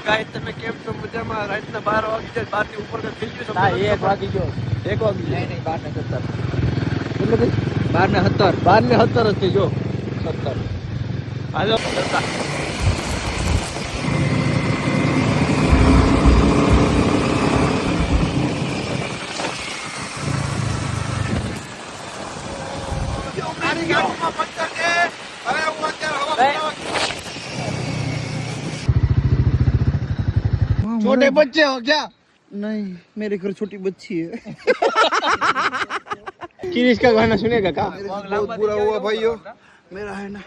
Guys તમે કેમ છો મજામાં? રાતના 12 વાગી જાય, 12 ની ઉપર થઈ ગયું. ના 1 વાગી ગયો. 1 વાગી નહીં ગયો. 12 ને 17. 12 ને 17 જ થઈ જો 17. હાલો छोटे बच्चे हो क्या? नहीं, मेरे घर छोटी बच्ची है. किरिश का गाना सुनेगा का? बहुत बुरा हुआ भाइयों. मेरा है ना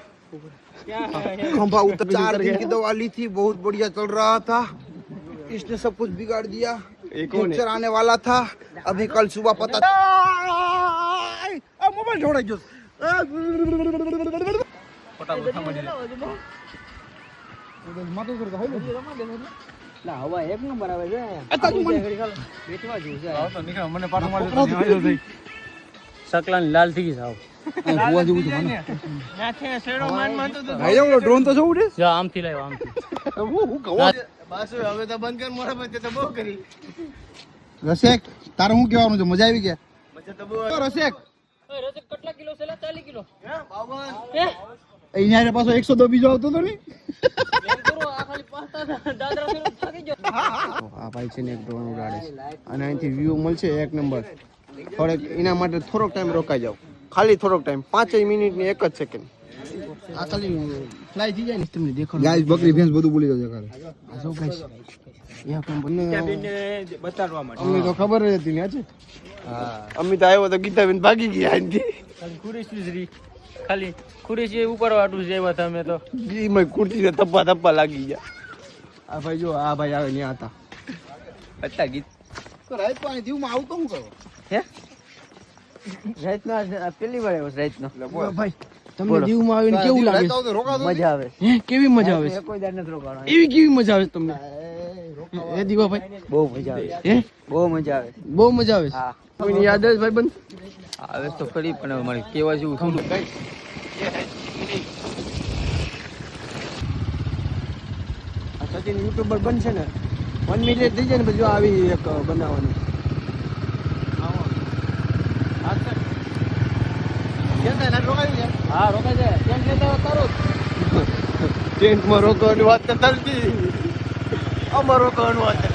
खंभा उतर 4 दिन की दवा ली थी, बहुत बढ़िया चल रहा था. इसने सब कुछ बिगाड़ दिया. फ्यूचर आने वाला था. अभी कल सुबह पता मोबाइल छोड़ा जो ના હવા એક નંબર આવે છે બેઠવા જેવું છે. આવ તો નીકળ મને પાટો મારી દે આવી જઈ સકલાન લાલ થઈ ગઈ સાવ હોવા જેવું છે મને નાખે શેડો માન તો ભાઈ ઓલો ડ્રોન તો જોઉં છે જો આમથી લાવ્યો આમથી હું કહું બાસુ હવે તો બંધ કર મોરા પર તો બહુ કરી. રસેક તારે શું કહેવાનું છે? મજા આવી ગયા? મજા તો બહુ. રસેક રસેક કેટલા કિલો છે? 40 કિલો. હે 52 હે અહીંયા પાછો 110 બીજો આવતો તો ને આ ભાઈ છે ને એક ડ્રોન ઉડાડે છે અને અહીંથી વ્યૂ મળશે એક નંબર. થોડેક એના માટે થોડોક ટાઈમ રોકાઈ જાવ, ખાલી થોડોક ટાઈમ 5 મિનિટની 1 જ સેકન્ડ. આ ખાલી ફ્લાય થઈ જાય ને તમને દેખાડો. ગાઈસ બકરી ભેંસ બધું બોલી જશે ખાલી. આ જો ગાઈસ એક નંબર ને બતાડવા માટે અમને તો ખબર જ હતી ને આજે. હા અમિત આવ્યો તો ગીતાબેન ભાગી ગયા અહીંથી. ખુરેશી ખાલી ખુરેશી ઉપર વાટું છે એવા તમે તો જી મે કુર્તી ને થપ્પા લાગી ગયા. આ ભાઈ જો આ ભાઈ આવે ન્યા હતા અચ્છા ગીત તો રાત પાણી દીવમાં આવતો હું કરો હે રાતનો પેલી વાર આવ્યો રાતનો ભાઈ તમને દીવમાં આવીને કેવું લાગે? મજા આવે. હે કેવી મજા આવે? કોઈ દાડ નથી રોકાણો. એવી કેવી મજા આવે તમને એ દીવા ભાઈ? બહુ મજા આવે. હે બહુ મજા આવે. બહુ મજા આવે. હા કોઈની યાદ આવે ભાઈ બંધ આવે તો ખરી પણ મારે કેવા જેવું થોડું કઈ સચિન યુટ્યુબર બનશે ને 1 મિલિયન થઈ જાય ને પછી આવી એક બનાવવાની. હા રોકાય છે. ટેન્ટ લેતા તારો ટેન્ટમાં રોકવાની વાત કરતા નથી. આમાં રોકવાની વાત કરે.